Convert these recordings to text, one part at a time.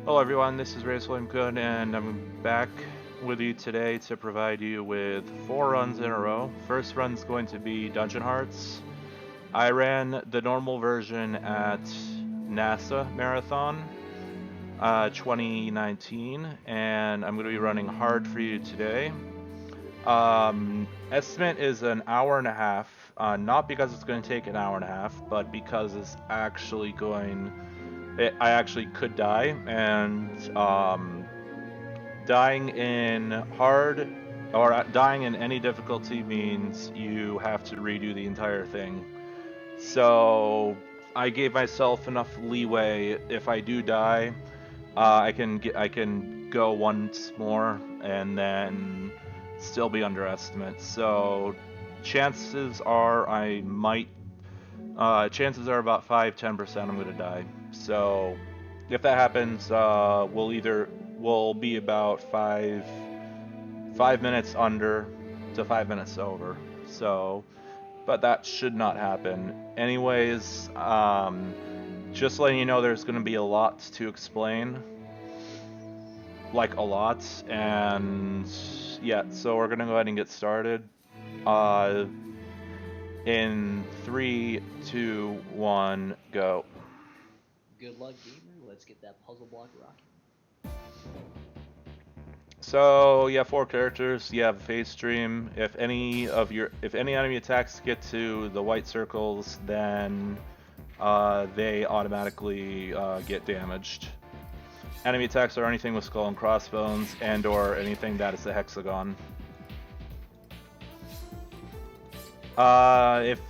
Hello everyone, this is RazorFlameKun and I'm back with you today to provide you with 4 runs in a row. First run's going to be Dungeon Hearts. I ran the normal version at NASA Marathon 2019 and I'm going to be running hard for you today. Estimate is an hour and a half, not because it's going to take an hour and a half, but because it's actually I actually could die, and dying in hard or dying in any difficulty means you have to redo the entire thing. So I gave myself enough leeway. If I do die, I can go once more and then still be under estimate. So chances are chances are about 5-10% I'm gonna die. So if that happens, we'll be about five minutes under to 5 minutes over. So, but that should not happen. Anyways, just letting you know, there's gonna be a lot to explain, like a lot, and yeah. So we're gonna go ahead and get started. In 3, 2, 1, go. Good luck, gamer. Let's get that puzzle block rocking. So you have 4 characters. You have a phase stream. If any enemy attacks get to the white circles, then they automatically get damaged. Enemy attacks are anything with skull and crossbones, and/or anything that is a hexagon.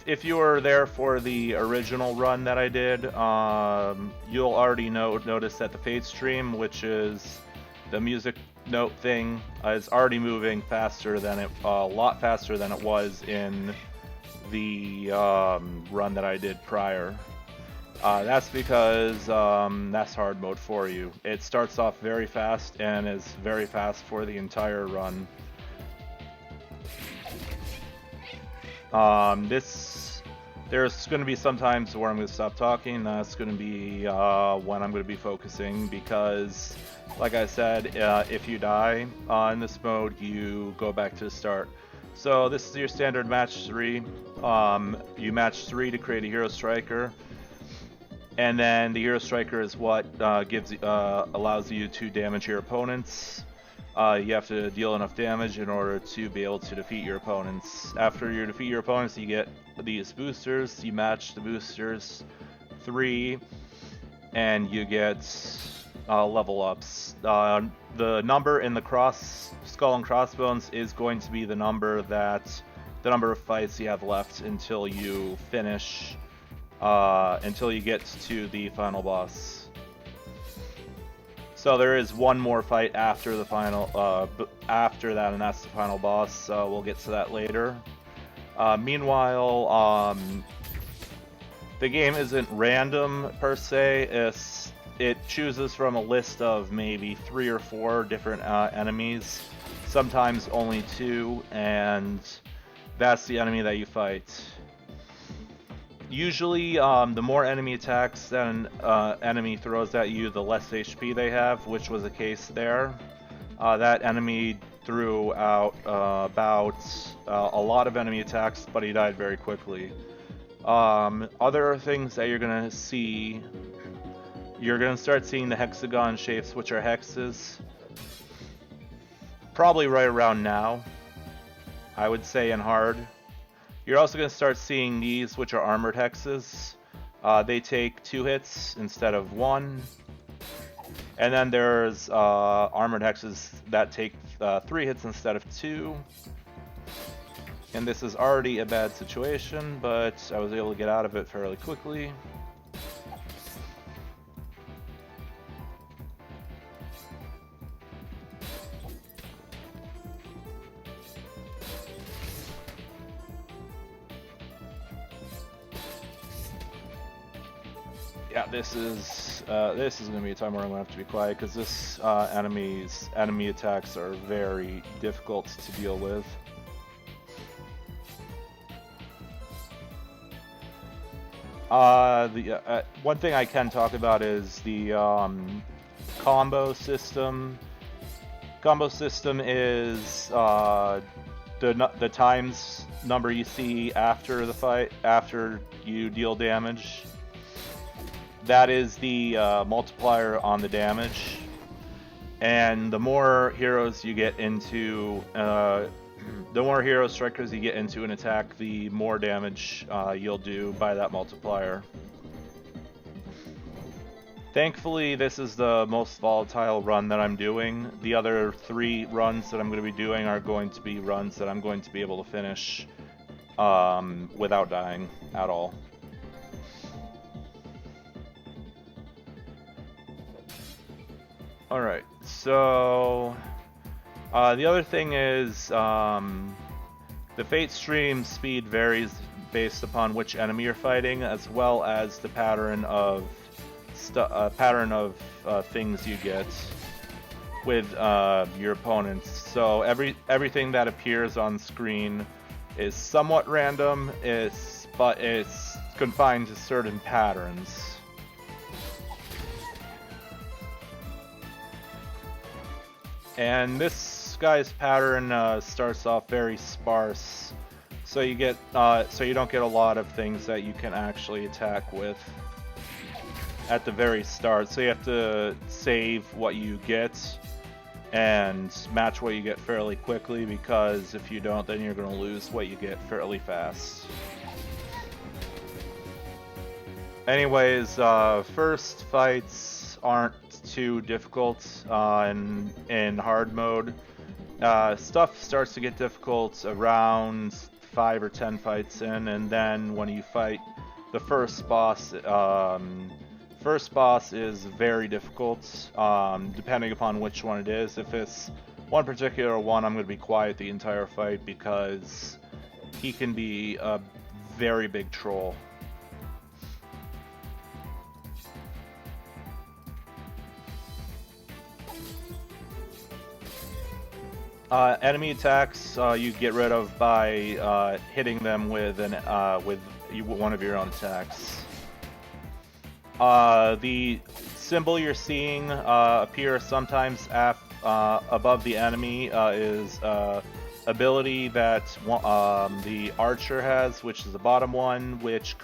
If you were there for the original run that I did, you'll already notice that the fade stream, which is the music note thing, is already moving faster than a lot faster than it was in the run that I did prior. That's because that's hard mode for you. It starts off very fast and is very fast for the entire run. There's going to be some times where I'm going to stop talking. That's going to be when I'm going to be focusing, because, like I said, if you die in this mode, you go back to the start. So this is your standard match 3. You match 3 to create a hero striker, and then the hero striker is what allows you to damage your opponents. You have to deal enough damage in order to be able to defeat your opponents. After you defeat your opponents, you get these boosters. You match the boosters 3, and you get level ups. The number in the skull and crossbones is going to be the number of fights you have left until you finish, until you get to the final boss. So there is one more fight after the final, after that, and that's the final boss. So we'll get to that later. Meanwhile, the game isn't random per se. It chooses from a list of maybe 3 or 4 different enemies, sometimes only 2, and that's the enemy that you fight. Usually, the more enemy attacks that an enemy throws at you, the less HP they have, which was the case there. That enemy threw out a lot of enemy attacks, but he died very quickly. Other things that you're going to see, you're going to start seeing the hexagon shapes, which are hexes, probably right around now, I would say, in hard. You're also going to start seeing these, which are armored hexes. They take 2 hits instead of 1. And then there's armored hexes that take 3 hits instead of 2. And this is already a bad situation, but I was able to get out of it fairly quickly. Yeah, this is going to be a time where I'm going to have to be quiet, because this enemy attacks are very difficult to deal with. One thing I can talk about is the combo system. Combo system is the times number you see after the fight, after you deal damage. That is the multiplier on the damage. And the more heroes you get into, the more hero strikers you get into an attack, the more damage you'll do by that multiplier. Thankfully, this is the most volatile run that I'm doing. The other 3 runs that I'm going to be doing are going to be runs that I'm going to be able to finish without dying at all. Alright, so the other thing is the Fate stream speed varies based upon which enemy you're fighting, as well as the pattern of things you get with your opponents. So everything that appears on screen is somewhat random, but it's confined to certain patterns. And this guy's pattern starts off very sparse, so you don't get a lot of things that you can actually attack with at the very start. So you have to save what you get and match what you get fairly quickly, because if you don't, then you're going to lose what you get fairly fast. Anyways, first fights aren't too difficult in hard mode. Stuff starts to get difficult around 5 or 10 fights in, and then when you fight the first boss is very difficult, depending upon which one it is. If it's one particular one, I'm going to be quiet the entire fight because he can be a very big troll. Enemy attacks you get rid of by hitting them with one of your own attacks. The symbol you're seeing appear sometimes above the enemy is ability that the archer has, which is the bottom one, which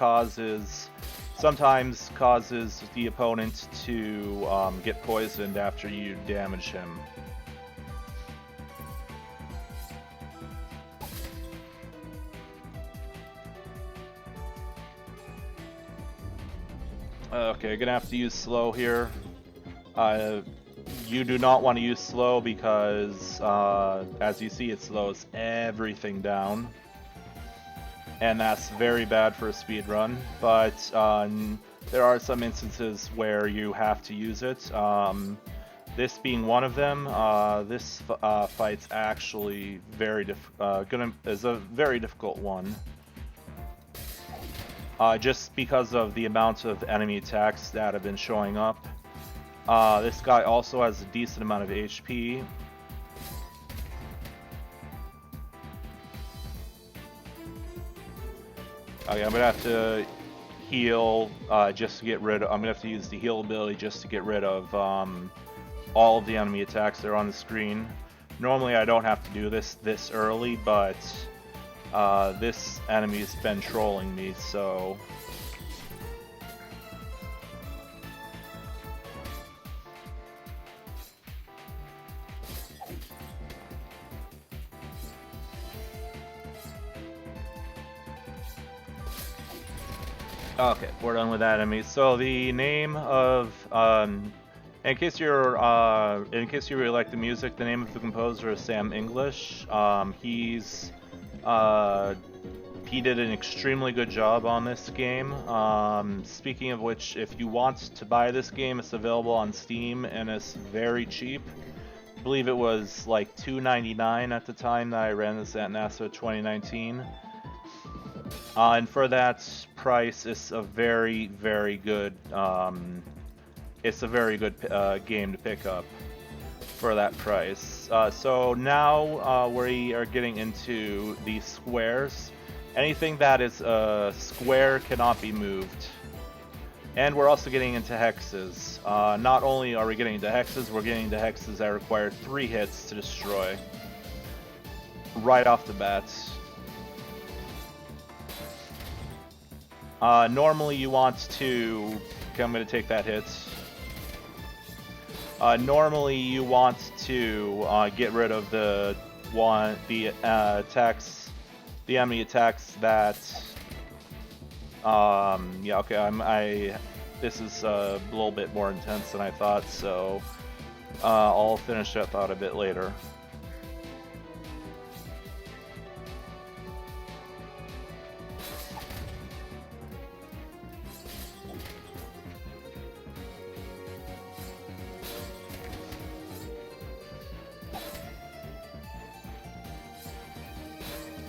sometimes causes the opponent to get poisoned after you damage him. Okay, gonna have to use slow here. You do not want to use slow because, as you see, it slows everything down. And that's very bad for a speed run, but there are some instances where you have to use it. This being one of them, this fight's actually is a very difficult one. Just because of the amount of enemy attacks that have been showing up. This guy also has a decent amount of HP. Okay, I'm gonna have to heal just to get rid of. I'm gonna have to use the heal ability just to get rid of all of the enemy attacks that are on the screen. Normally, I don't have to do this early, but this enemy's been trolling me, so... Okay, we're done with that enemy. So the name of, in case you really like the music, the name of the composer is Sam English. He did an extremely good job on this game. Speaking of which, if you want to buy this game, it's available on Steam and it's very cheap. I believe it was like $2.99 at the time that I ran this at NASA 2019. And for that price, it's a very, very good. It's a very good game to pick up for that price. So now we are getting into the squares. Anything that is a square cannot be moved. And we're also getting into hexes. Not only are we getting into hexes, we're getting into hexes that require 3 hits to destroy. Right off the bat. Normally you want to... Okay, I'm going to take that hit. Normally you want to get rid of the attacks, the enemy attacks that... yeah, okay, this is a little bit more intense than I thought, so I'll finish that thought a bit later.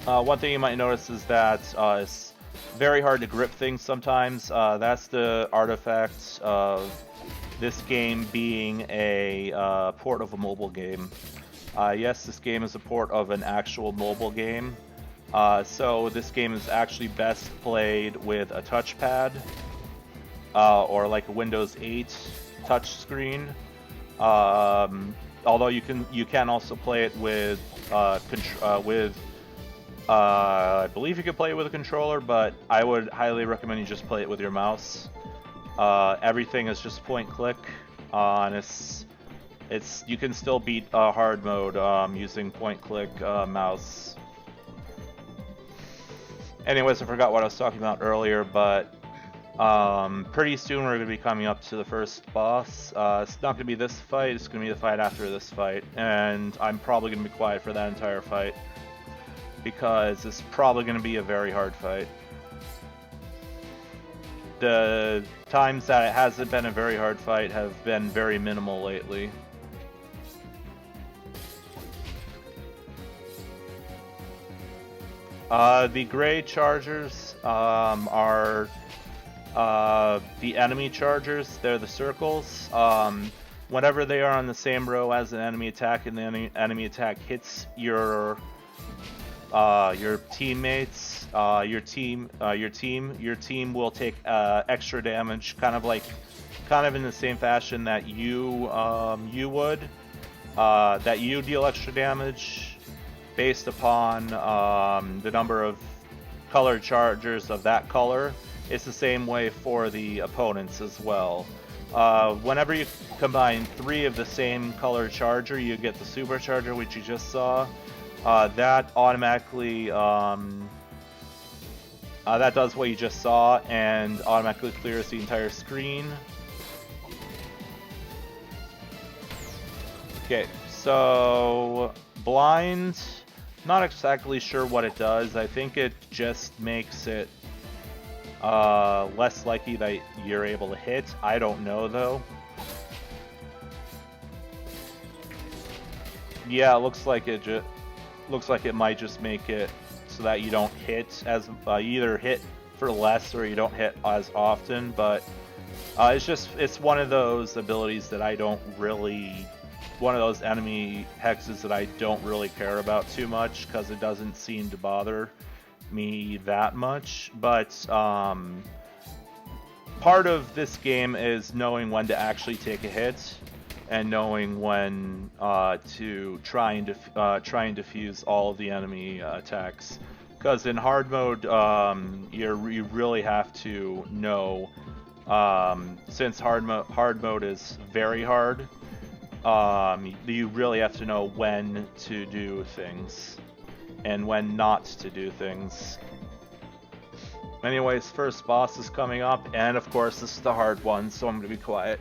One thing you might notice is that it's very hard to grip things sometimes. That's the artifact of this game being a port of a mobile game. Yes, this game is a port of an actual mobile game. So this game is actually best played with a touchpad or like a Windows 8 touchscreen. Although you can also play it with I believe you could play it with a controller, but I would highly recommend you just play it with your mouse. Everything is just point click, and you can still beat hard mode using point click mouse. Anyways, I forgot what I was talking about earlier, but pretty soon we're going to be coming up to the first boss. It's not going to be this fight, it's going to be the fight after this fight, and I'm probably going to be quiet for that entire fight, because it's probably going to be a very hard fight. The times that it hasn't been a very hard fight have been very minimal lately. The gray chargers are the enemy chargers. They're the circles. Whenever they are on the same row as an enemy attack and the enemy attack hits your teammates, your team will take extra damage, kind of in the same fashion that you would, that you deal extra damage based upon the number of color chargers of that color. It's the same way for the opponents as well. Whenever you combine 3 of the same color charger, you get the supercharger, which you just saw. That automatically, that does what you just saw and automatically clears the entire screen. Okay, so blind, not exactly sure what it does. I think it just makes it less likely that you're able to hit. I don't know though. Yeah, it looks like it might just make it so that you don't hit as either hit for less or you don't hit as often, but it's one of those abilities that I don't really, one of those enemy hexes that I don't really care about too much because it doesn't seem to bother me that much. But part of this game is knowing when to actually take a hit and knowing when to try and defuse all of the enemy attacks. Because in hard mode, you really have to know, since hard mode is very hard, you really have to know when to do things and when not to do things. Anyways, first boss is coming up, and of course this is the hard one, so I'm going to be quiet.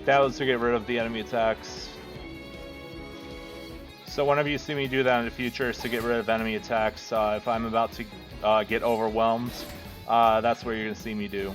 that was to get rid of the enemy attacks. So whenever you see me do that in the future, is to get rid of enemy attacks. If I'm about to get overwhelmed, that's what you're going to see me do.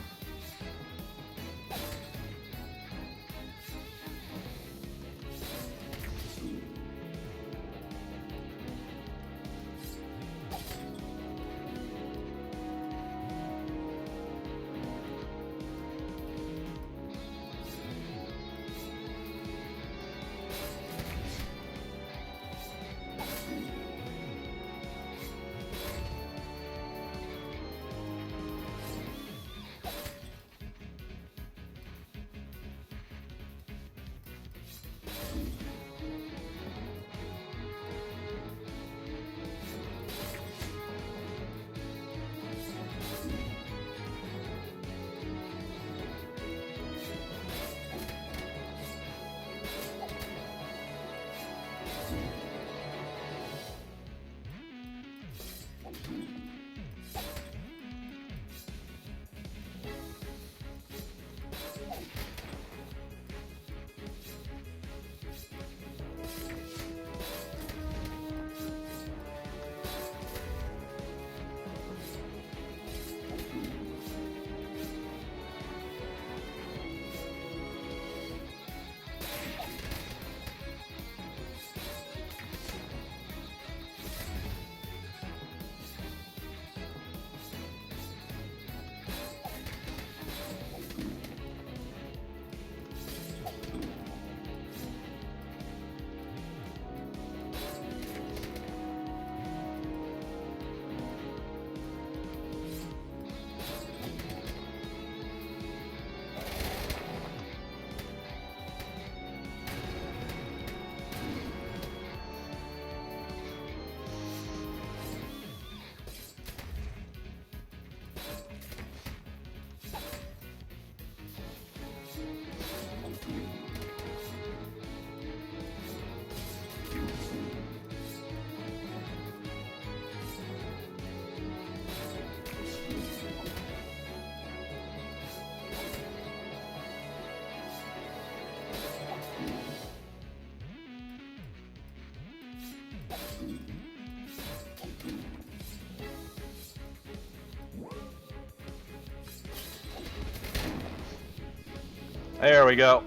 There we go.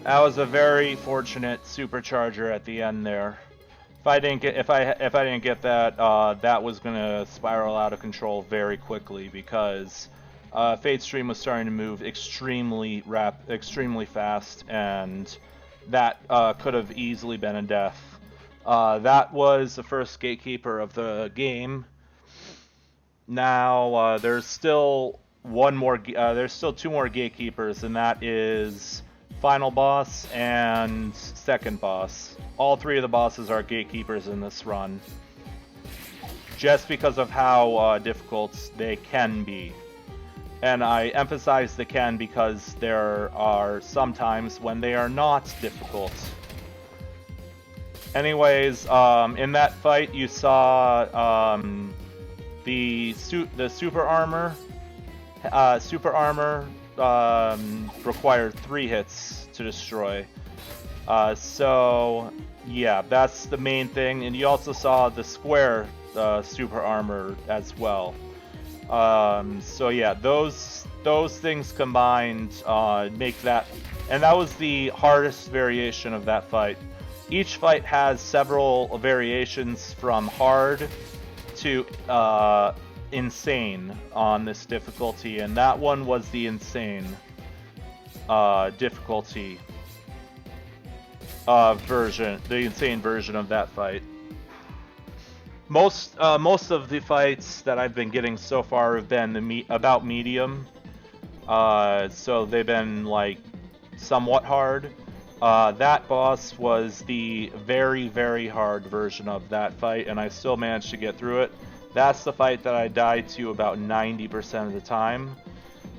That was a very fortunate supercharger at the end there. If I didn't get that, that was gonna spiral out of control very quickly because Fate Stream was starting to move extremely fast, and that could have easily been a death. That was the first gatekeeper of the game. Now there's still there's still two more gatekeepers, and that is final boss and second boss. All three of the bosses are gatekeepers in this run, just because of how difficult they can be. And I emphasize the can because there are some times when they are not difficult. Anyways, in that fight you saw the super armor. Super armor required 3 hits to destroy. So yeah, that's the main thing. And you also saw the square super armor as well. So yeah, those things combined make that, and that was the hardest variation of that fight. Each fight has several variations from hard to insane on this difficulty, and that one was the insane difficulty version, the insane version of that fight. Most of the fights that I've been getting so far have been about medium, so they've been like somewhat hard. That boss was the very, very hard version of that fight, and I still managed to get through it. That's the fight that I died to about 90% of the time.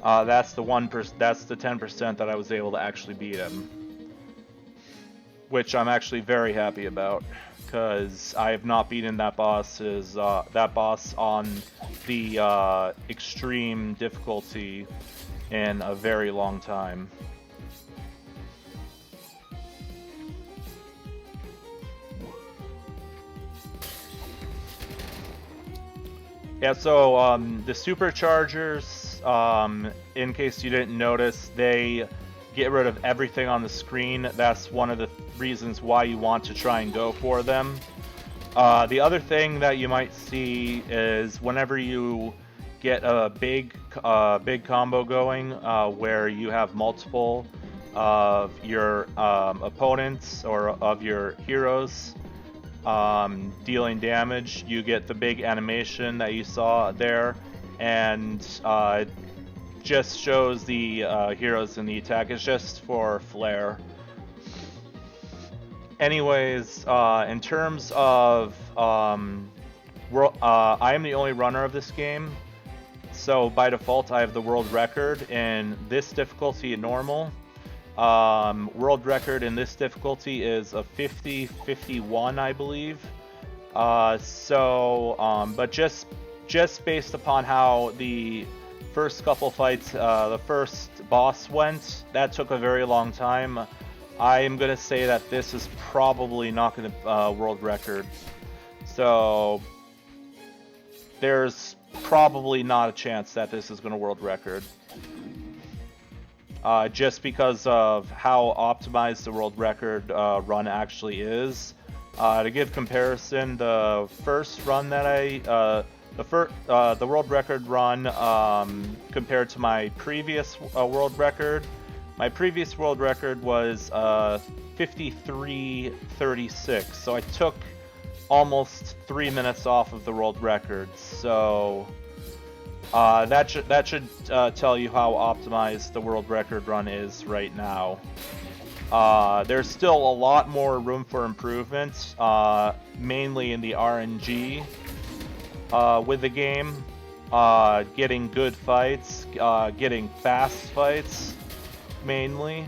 That's the 10% that I was able to actually beat him, which I'm actually very happy about, because I have not beaten that boss on the extreme difficulty in a very long time. Yeah, so the superchargers, in case you didn't notice, they get rid of everything on the screen. That's one of the reasons why you want to try and go for them. The other thing that you might see is whenever you get a big combo going, where you have multiple of your opponents or of your heroes dealing damage, you get the big animation that you saw there, and it just shows the heroes in the attack. It's just for flair. Anyways, in terms of I am the only runner of this game, so by default I have the world record in this difficulty in normal. World record in this difficulty is a 50-51, I believe. But just based upon how the first couple fights, the first boss went, that took a very long time. I am gonna say that this is probably not gonna world record. So there's probably not a chance that this is gonna world record. Just because of how optimized the world record run actually is. To give comparison, the first run that the world record run compared to my previous world record. My previous world record was 53:36, so I took almost 3 minutes off of the world record. So that should tell you how optimized the world record run is right now. There's still a lot more room for improvement, mainly in the RNG with the game, getting good fights, getting fast fights, mainly.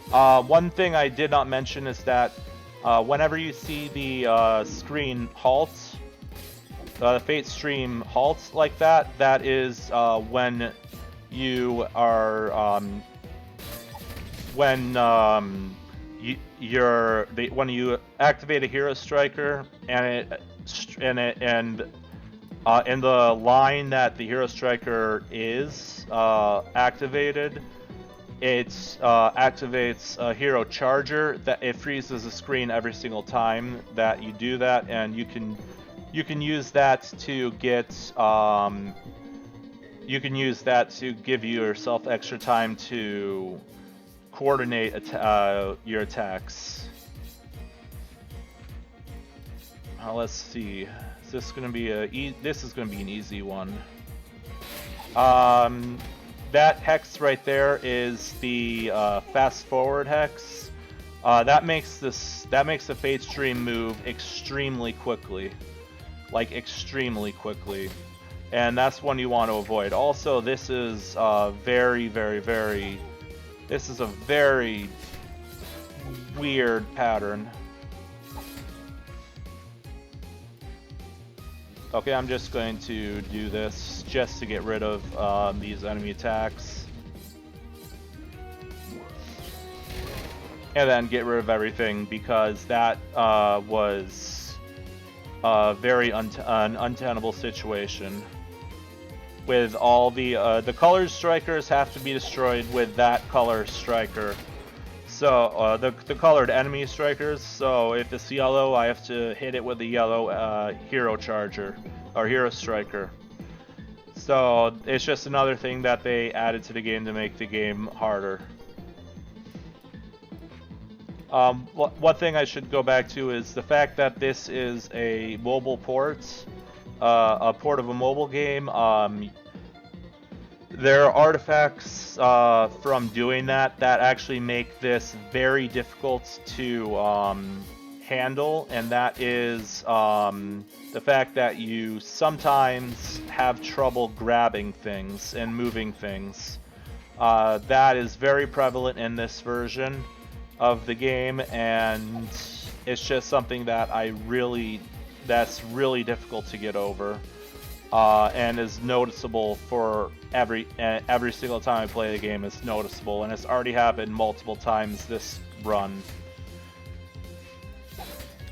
One thing I did not mention is that whenever you see the screen halt, the Fate stream halts like that, that is when you are when you activate a hero striker and in the line that the hero striker is activated, it activates a hero charger that it freezes the screen every single time that you do that, and you can use that to get you can use that to give yourself extra time to coordinate your attacks. Let's see. Is this gonna be this is gonna be an easy one. That hex right there is the fast forward hex. That makes the Fate stream move extremely quickly. Like extremely quickly, and that's one you want to avoid. Also, this is this is a very weird pattern. Okay, I'm just going to do this just to get rid of these enemy attacks, and then get rid of everything, because that was very untenable situation. With all the colored strikers have to be destroyed with that color striker. So the colored enemy strikers. So if it's yellow, I have to hit it with the yellow hero charger or hero striker. So it's just another thing that they added to the game to make the game harder. One thing I should go back to is the fact that this is a mobile port, a port of a mobile game. There are artifacts from doing that actually make this very difficult to handle, and that is the fact that you sometimes have trouble grabbing things and moving things. That is very prevalent in this version of the game, and it's just something that that's really difficult to get over, and is noticeable for every single time I play the game. It's noticeable, and it's already happened multiple times this run.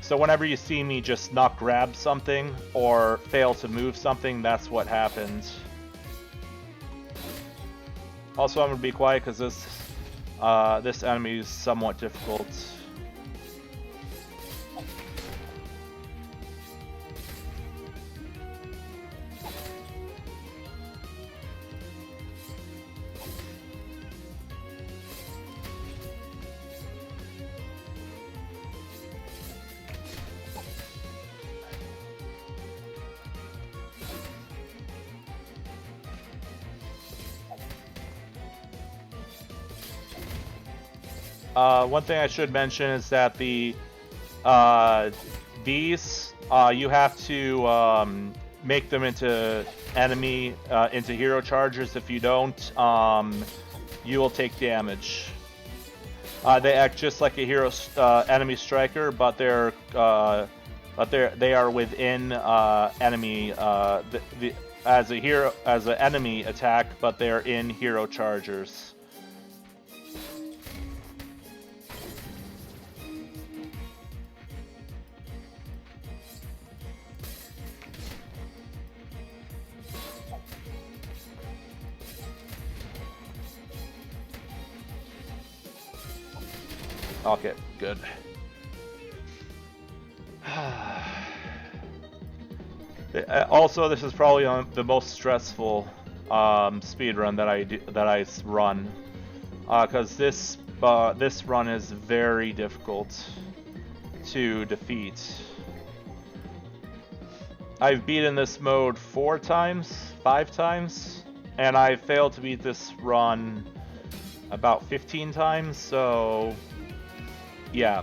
So whenever you see me just not grab something or fail to move something, that's what happens. Also, I'm gonna be quiet because this enemy is somewhat difficult. One thing I should mention is that these you have to make them into into hero chargers. If you don't, you will take damage. They act just like a hero enemy striker, but they are within enemy as an enemy attack, but they are in hero chargers. Okay, good. Also, this is probably the most stressful speedrun that I run, because this run is very difficult to defeat. I've beaten this mode 5 times, and I failed to beat this run about 15 times. So yeah,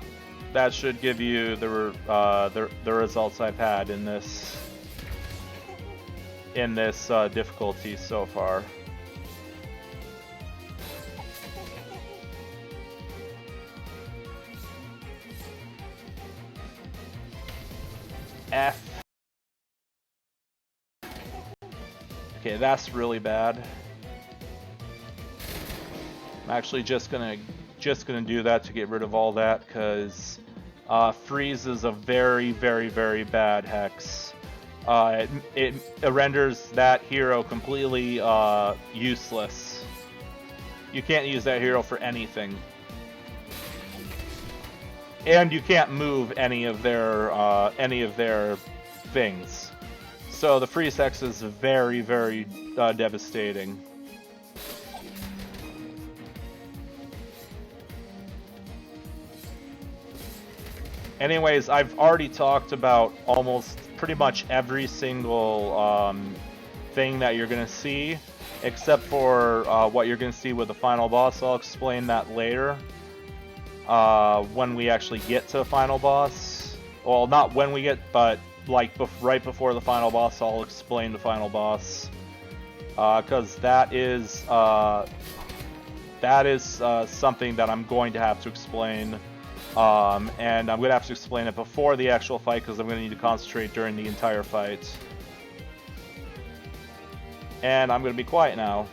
that should give you the results I've had in this difficulty so far. F. Okay, that's really bad. I'm actually just gonna do that to get rid of all that, because freeze is a very, very, very bad hex. It renders that hero completely useless. You can't use that hero for anything, and you can't move any of their things. So the freeze hex is very, very devastating. Anyways, I've already talked about almost pretty much every single thing that you're going to see, except for what you're going to see with the final boss. I'll explain that later when we actually get to the final boss. Well, not when we get, but like right before the final boss, I'll explain the final boss, because that is something that I'm going to have to explain. And I'm going to have to explain it before the actual fight, because I'm going to need to concentrate during the entire fight. And I'm going to be quiet now.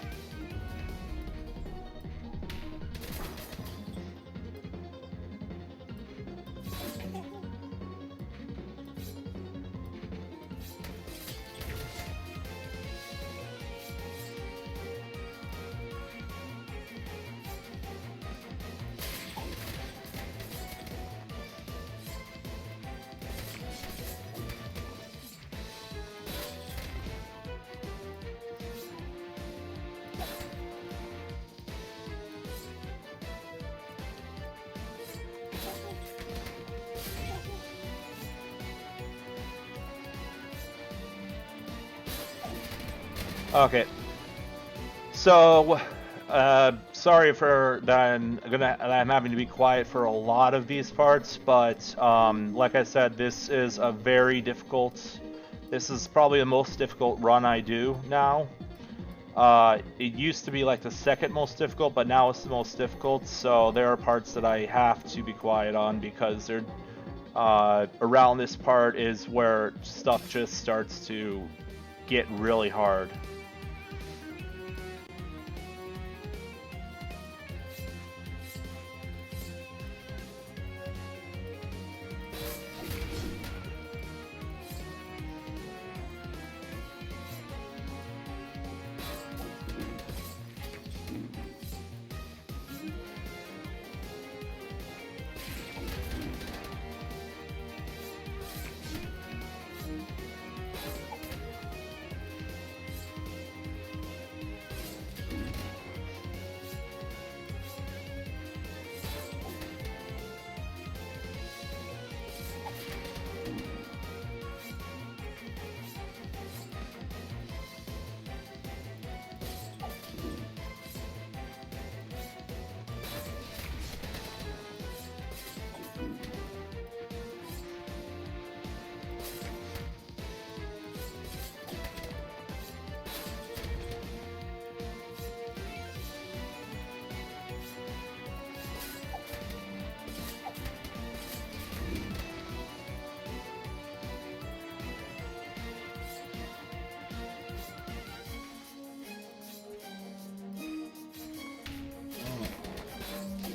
Okay, so sorry for that. I'm having to be quiet for a lot of these parts, but like I said, this is a very difficult. This is probably the most difficult run I do now. It used to be like the second most difficult, but now it's the most difficult. So there are parts that I have to be quiet on, because they're around this part is where stuff just starts to get really hard.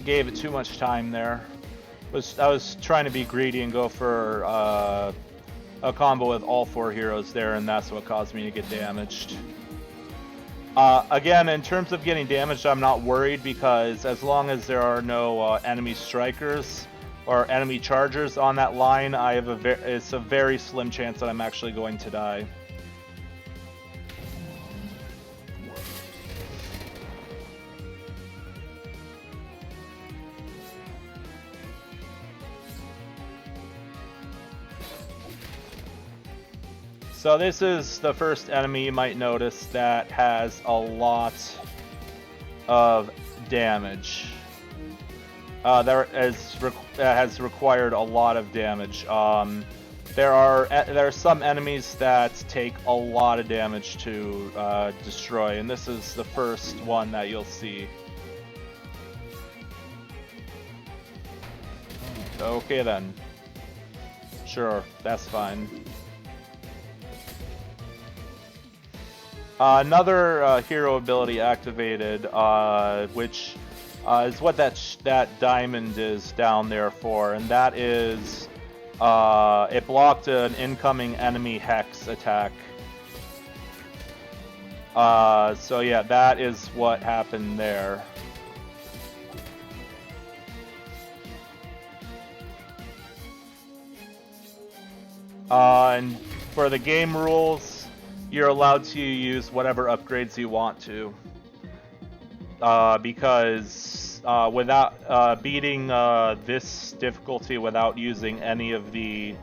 gave it too much time there. I was trying to be greedy and go for a combo with all 4 heroes there, and that's what caused me to get damaged. Again, in terms of getting damaged, I'm not worried because as long as there are no enemy strikers or enemy chargers on that line, it's a very slim chance that I'm actually going to die. So this is the first enemy you might notice that has a lot of damage. That has required a lot of damage. There are some enemies that take a lot of damage to destroy, and this is the first one that you'll see. Okay then. Sure, that's fine. Another hero ability activated, which is what that diamond is down there for, and that is it blocked an incoming enemy hex attack. So yeah, that is what happened there. And for the game rules, you're allowed to use whatever upgrades you want to, because without beating this difficulty without using any of the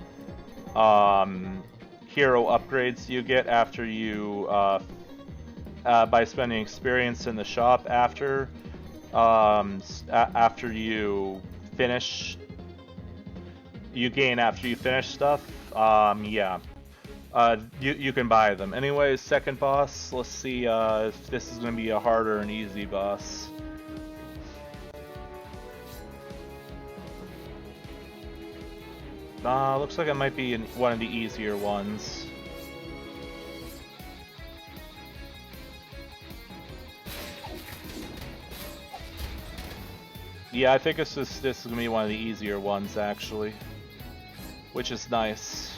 hero upgrades you get after you by spending experience in the shop after you finish, you gain after you finish stuff. Yeah. You can buy them. Anyways, second boss, let's see if this is going to be a hard or an easy boss. Looks like it might be one of the easier ones. Yeah, I think this is going to be one of the easier ones, actually. Which is nice.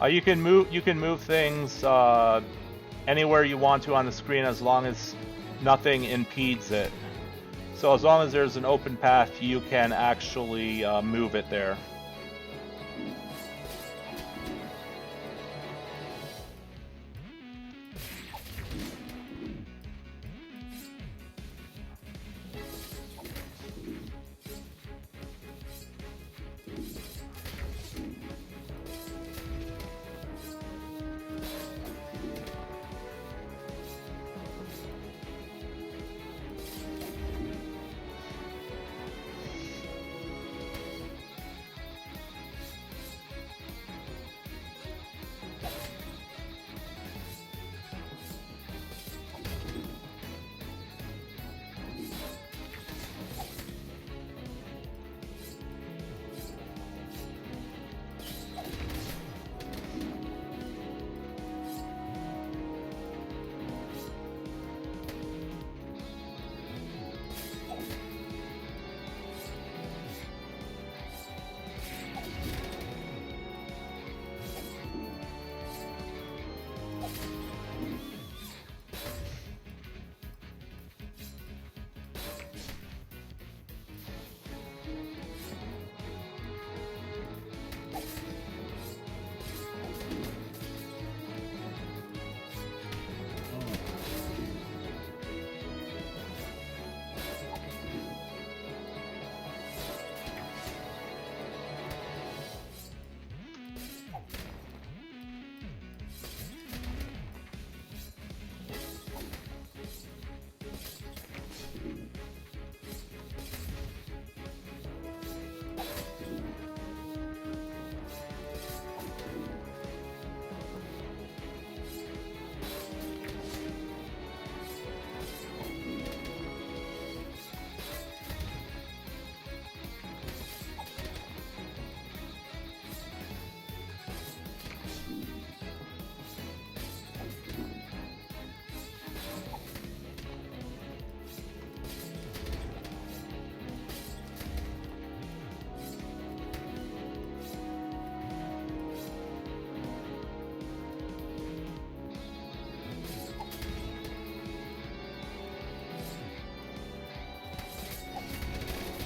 You can move things anywhere you want to on the screen as long as nothing impedes it. So as long as there's an open path, you can actually move it there.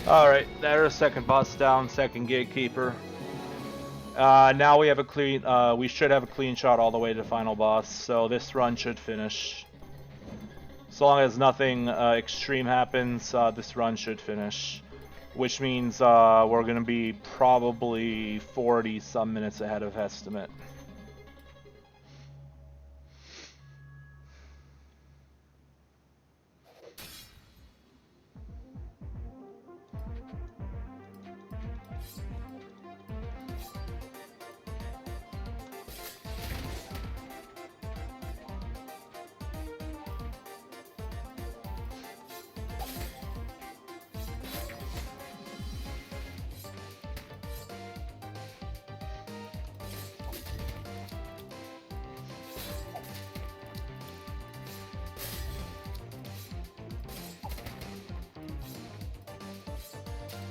Alright, there's second boss down, second gatekeeper. Now we have a clean, we should have a clean shot all the way to the final boss, so this run should finish. As long as nothing extreme happens, this run should finish. Which means we're going to be probably 40 some minutes ahead of estimate.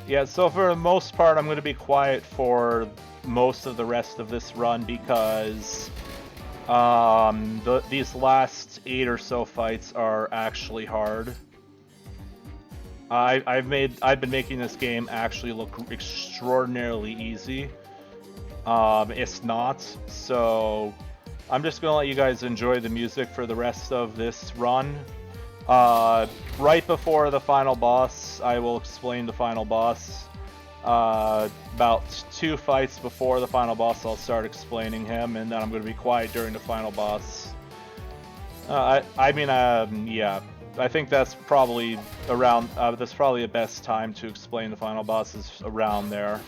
Yeah, so for the most part, I'm going to be quiet for most of the rest of this run because these last 8 or so fights are actually hard. I've been making this game actually look extraordinarily easy. It's not, so I'm just going to let you guys enjoy the music for the rest of this run. Right before the final boss, I will explain the final boss. About 2 fights before the final boss, I'll start explaining him, and then I'm going to be quiet during the final boss. Yeah, I think that's probably around. That's probably the best time to explain the final boss is around there.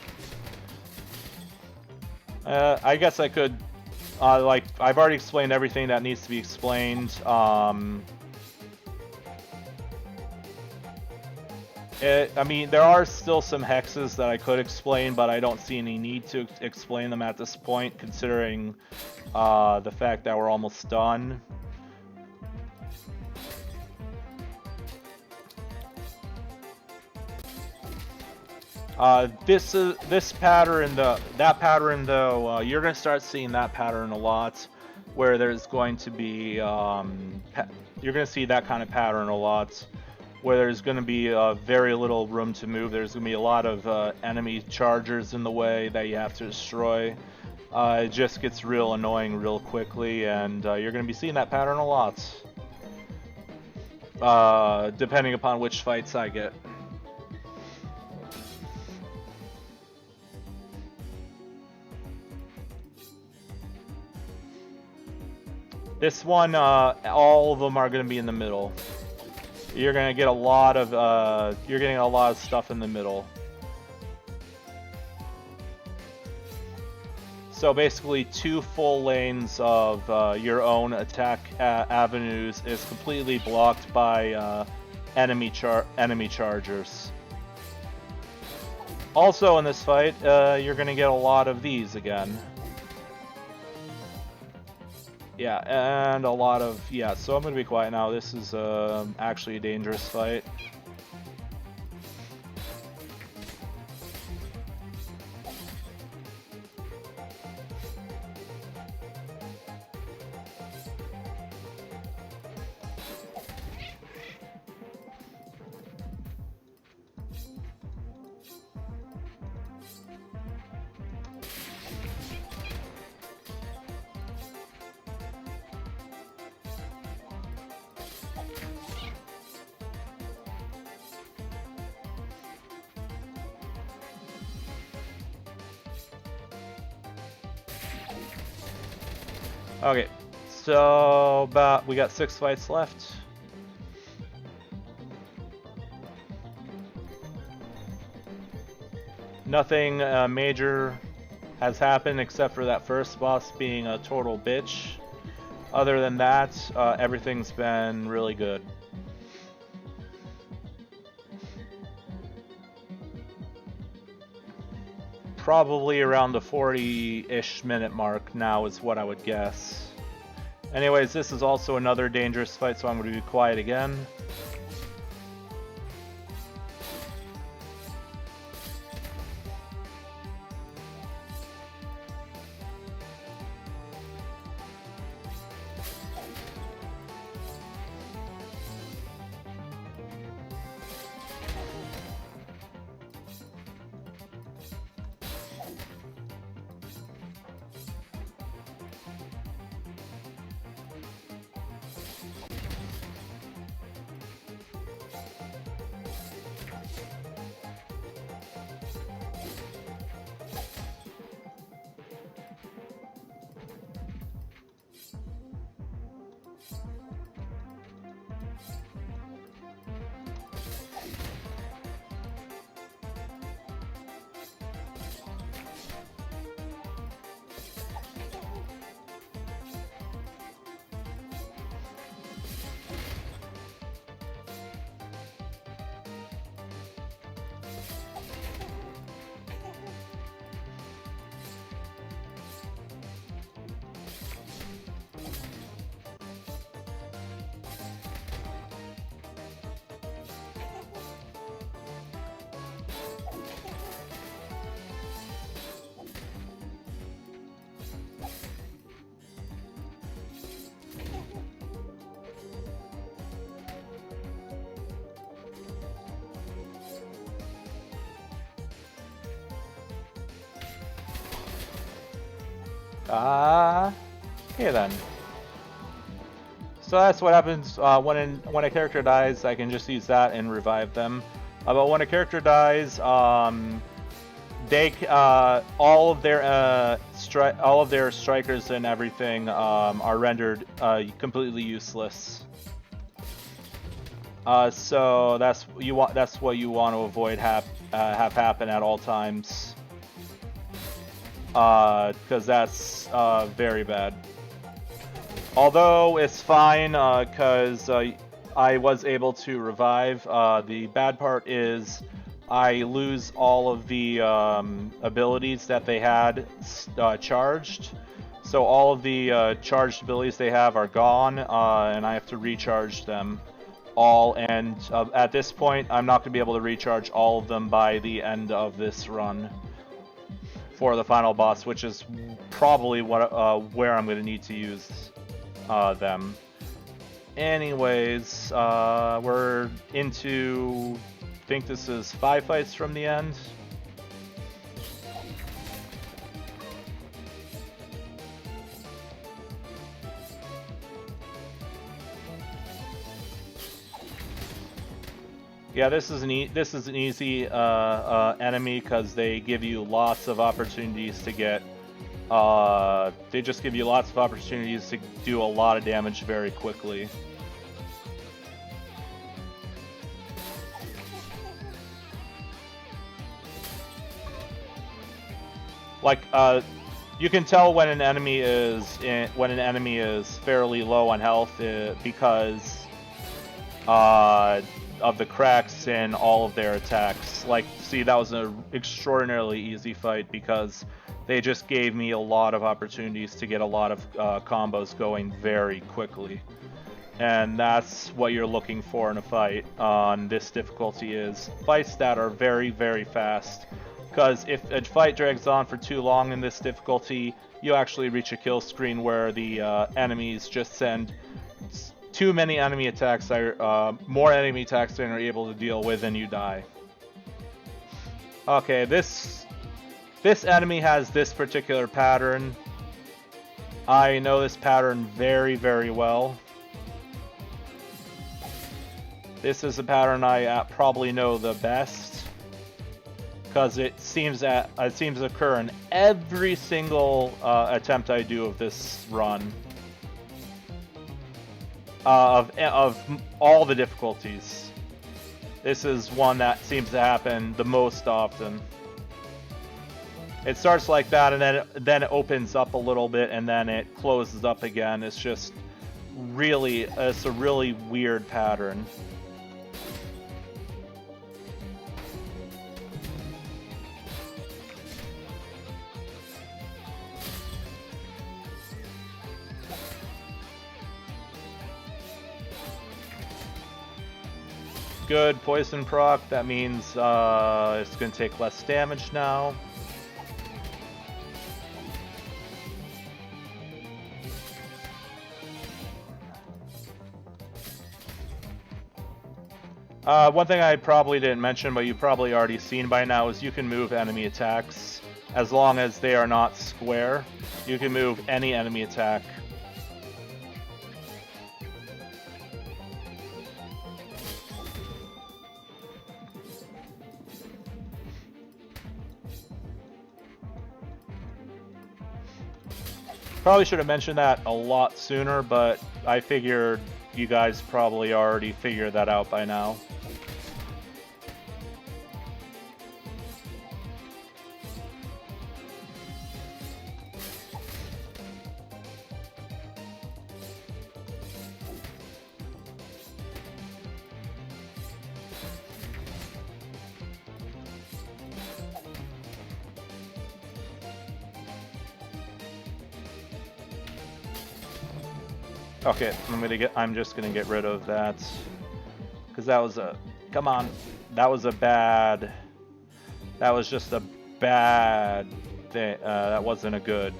I guess I could, like, I've already explained everything that needs to be explained. I mean, there are still some hexes that I could explain, but I don't see any need to explain them at this point, considering the fact that we're almost done. This pattern, that pattern though, you're gonna start seeing that pattern a lot, where there's going to be you're gonna see that kind of pattern a lot, where there's going to be very little room to move. There's going to be a lot of enemy chargers in the way that you have to destroy. It just gets real annoying real quickly, and you're going to be seeing that pattern a lot, depending upon which fights I get. This one, all of them are going to be in the middle. You're gonna get a lot of you're getting a lot of stuff in the middle. So basically 2 full lanes of your own attack avenues is completely blocked by enemy chargers. Also in this fight, you're gonna get a lot of these again. Yeah, and a lot of, yeah, so I'm going to be quiet now. This is actually a dangerous fight. Okay, so we got 6 fights left. Nothing major has happened except for that first boss being a total bitch. Other than that, everything's been really good. Probably around the 40-ish minute mark now is what I would guess. Anyways, this is also another dangerous fight, so I'm going to be quiet again. Okay then. So that's what happens when a character dies. I can just use that and revive them. But when a character dies, they all of their strikers and everything are rendered completely useless. So that's what you want to avoid have happen at all times. Because that's very bad. Although it's fine, because I was able to revive. The bad part is I lose all of the abilities that they had charged. So all of the charged abilities they have are gone, and I have to recharge them all. And at this point, I'm not going to be able to recharge all of them by the end of this run for the final boss, which is probably where I'm going to need to use them. Anyways, we're into, I think this is 5 fights from the end. Yeah, this is an easy enemy because they give you lots of opportunities to get. They just give you lots of opportunities to do a lot of damage very quickly. Like, you can tell when an enemy is fairly low on health because of the cracks in all of their attacks. Like, see, that was an extraordinarily easy fight because they just gave me a lot of opportunities to get a lot of combos going very quickly. And that's what you're looking for in a fight on this difficulty, is fights that are very, very fast. Because if a fight drags on for too long in this difficulty, you actually reach a kill screen where the enemies just send too many enemy attacks, more enemy attacks than you're able to deal with, and you die. Okay, this enemy has this particular pattern. I know this pattern very, very well. This is a pattern I probably know the best, because it seems to occur in every single attempt I do of this run. Of all the difficulties, this is one that seems to happen the most often. It starts like that, and then it opens up a little bit, and then it closes up again. It's just it's a really weird pattern. Good, poison proc. That means it's going to take less damage now. One thing I probably didn't mention, but you've probably already seen by now, is you can move enemy attacks as long as they are not square. You can move any enemy attack. Probably should have mentioned that a lot sooner, but I figured you guys probably already figured that out by now. Okay, I'm just gonna get rid of that, because that was just a bad thing. That wasn't a good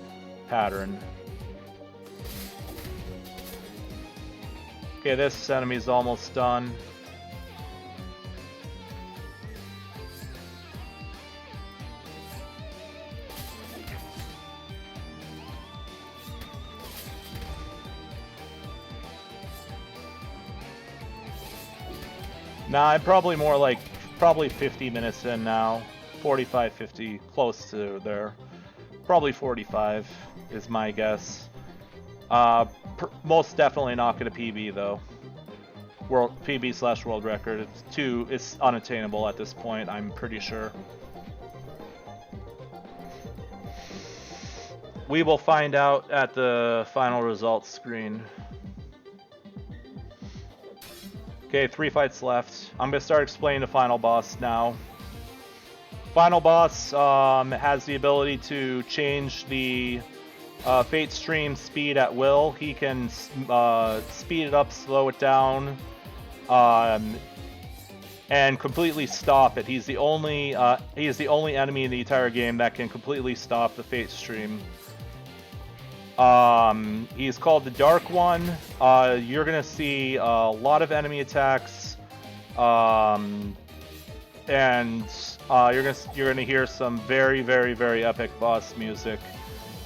pattern. Okay, this enemy's almost done. Nah, I'm probably more like, probably 50 minutes in now. 45, 50, close to there. Probably 45 is my guess. Most definitely not going to PB though. World PB / world record. It's unattainable at this point, I'm pretty sure. We will find out at the final results screen. Okay, 3 fights left. I'm gonna start explaining the final boss now. Final boss has the ability to change the Fate Stream speed at will. He can speed it up, slow it down, and completely stop it. He's the only enemy in the entire game that can completely stop the Fate Stream. He's called the Dark One. You're gonna see a lot of enemy attacks, and you're gonna hear some very, very, very epic boss music.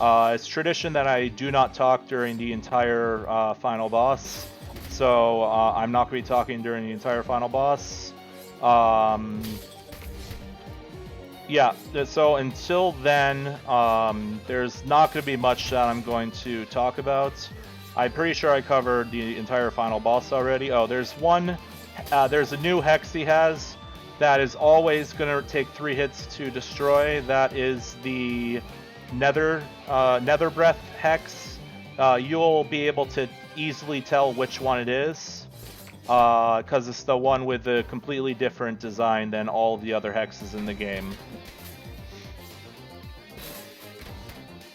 It's tradition that I do not talk during the entire final boss, so I'm not gonna be talking during the entire final boss. Yeah, so until then, there's not going to be much that I'm going to talk about. I'm pretty sure I covered the entire final boss already. Oh, there's a new hex he has that is always going to take 3 hits to destroy. That is the Nether Breath hex. You'll be able to easily tell which one it is, because it's the one with a completely different design than all the other hexes in the game.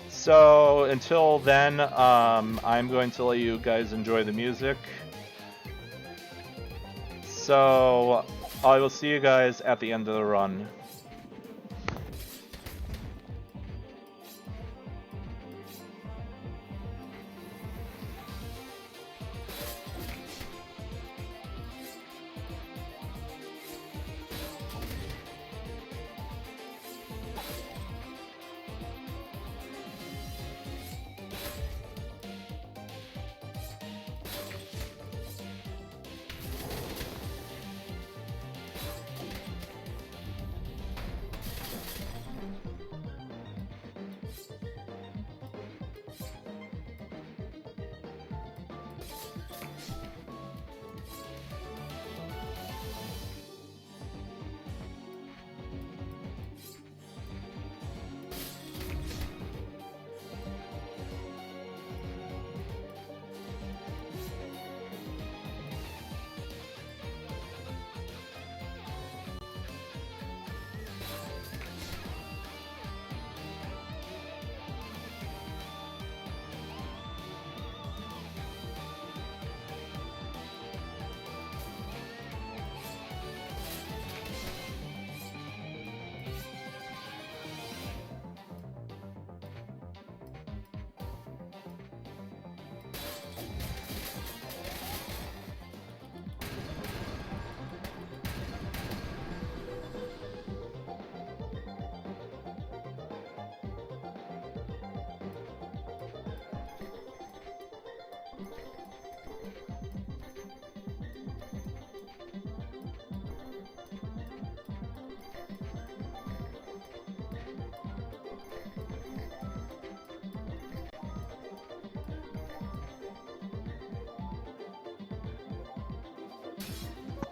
So until then, I'm going to let you guys enjoy the music. So I will see you guys at the end of the run.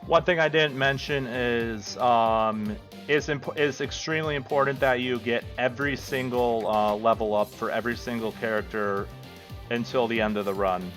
One thing I didn't mention is it's extremely important that you get every single level up for every single character until the end of the run.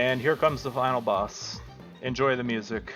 And here comes the final boss. Enjoy the music.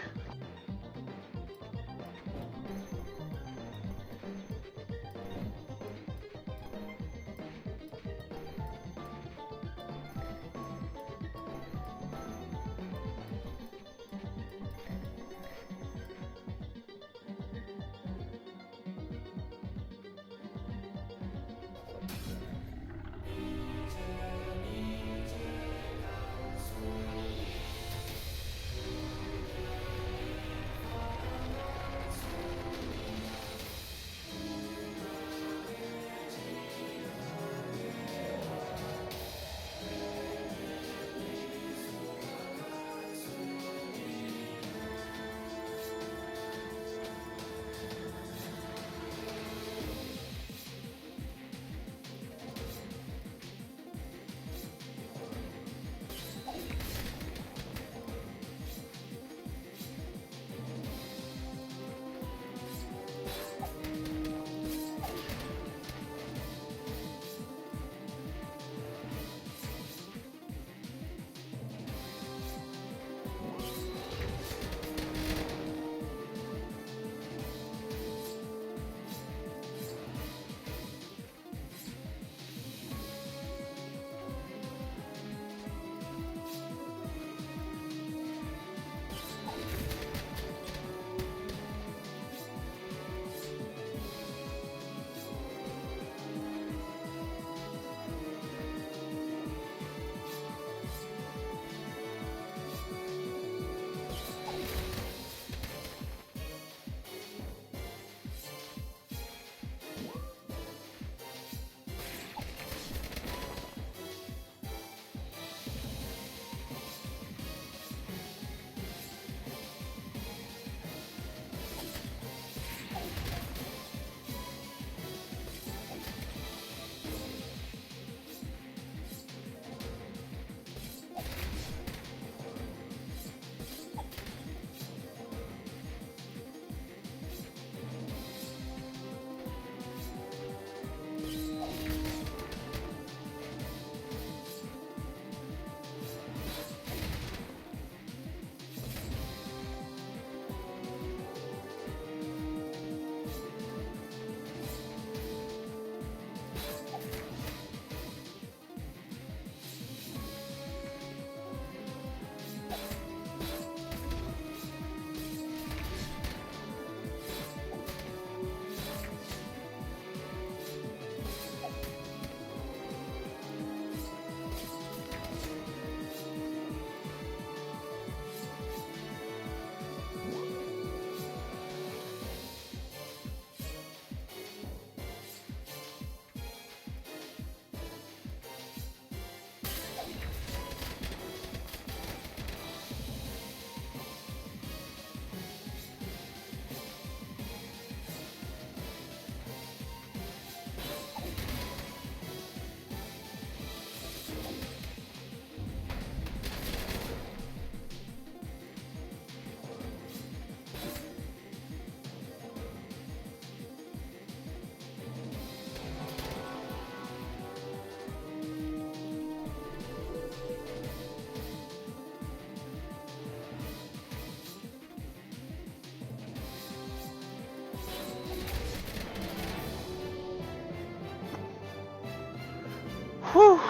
Whew.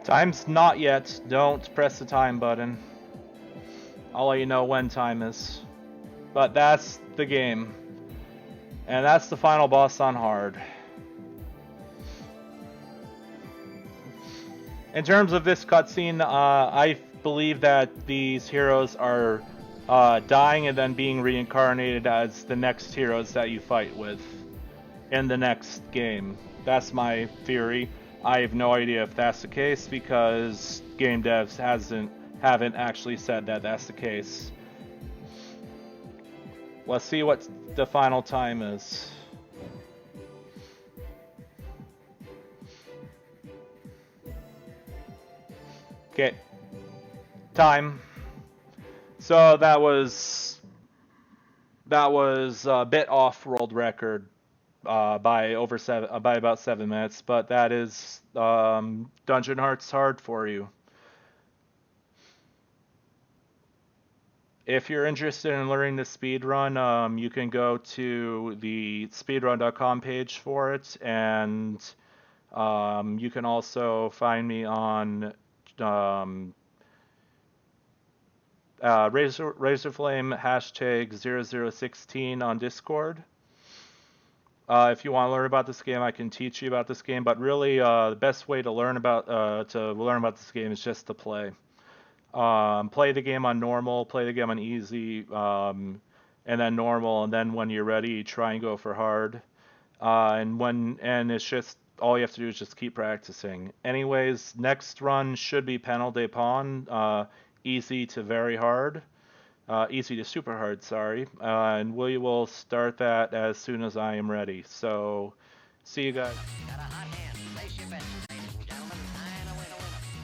Time's not yet. Don't press the time button. I'll let you know when time is. But that's the game. And that's the final boss on hard. In terms of this cutscene, I believe that these heroes are dying and then being reincarnated as the next heroes that you fight with in the next game. That's my theory. I have no idea if that's the case because game devs haven't actually said that that's the case. Let's see what the final time is. Okay. Time. So that was a bit off world record by about 7 minutes, but that is Dungeon Hearts hard for you. If you're interested in learning the speedrun, you can go to the speedrun.com page for it, and you can also find me on RazorFlame #0016 on Discord. If you want to learn about this game, I can teach you about this game. But really, the best way to learn about this game is just to play. Play the game on normal, play the game on easy, and then normal, and then when you're ready, try and go for hard. And it's just all you have to do is just keep practicing. Anyways, next run should be Panel de Pon, easy to very hard. Easy to super hard, sorry. And we will start that as soon as I am ready. So, see you guys.